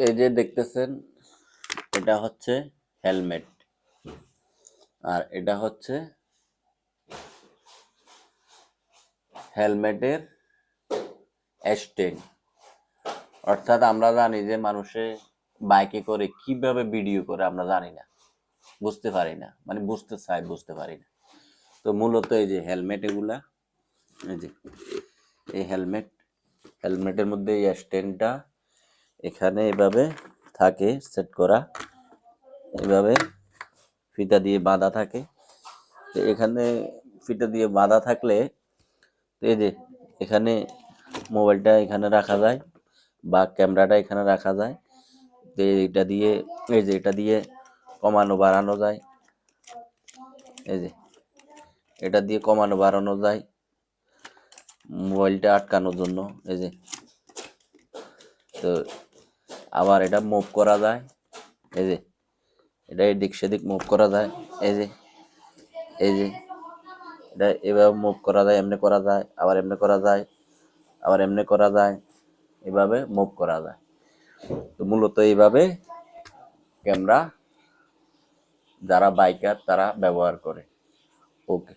এই যে দেখতেছেন, এটা হচ্ছে হেলমেট, আর এটা হচ্ছে হেলমেটের স্ট্যান্ড। অর্থাৎ আমরা জানি যে মানুষে বাইকে করে কিভাবে ভিডিও করে আমরা জানি না, বুঝতে পারি না, মানে বুঝতে চাই বুঝতে পারি না। তো মূলত এই যে হেলমেট, এগুলা এই যে এই হেলমেটের মধ্যে এই স্ট্যান্ডটা এখানে এভাবে থাকে সেট করা, এভাবে ফিতা দিয়ে বাঁধা থাকে। তো এখানে ফিতা দিয়ে বাঁধা থাকলে এই যে এখানে মোবাইলটা এখানে রাখা যায় বা ক্যামেরাটা এখানে রাখা যায়। তো এটা দিয়ে এই যে এটা দিয়ে কমানো বাড়ানো যায়, এই যে এটা দিয়ে কমানো বাড়ানো যায় মোবাইলটা আটকানোর জন্য। এই যে তো আবার এটা মুভ করা যায়, এই যে এটা এদিক সেদিক মুভ করা যায়, এই যে এই যে এটা এভাবে মুভ করা যায়, এমনি করা যায়, আবার এমনি করা যায়, আবার এমনি করা যায়, এভাবে মুভ করা যায়। তো মূলত এইভাবে ক্যামেরা যারা বাইকার তারা ব্যবহার করে। ওকে।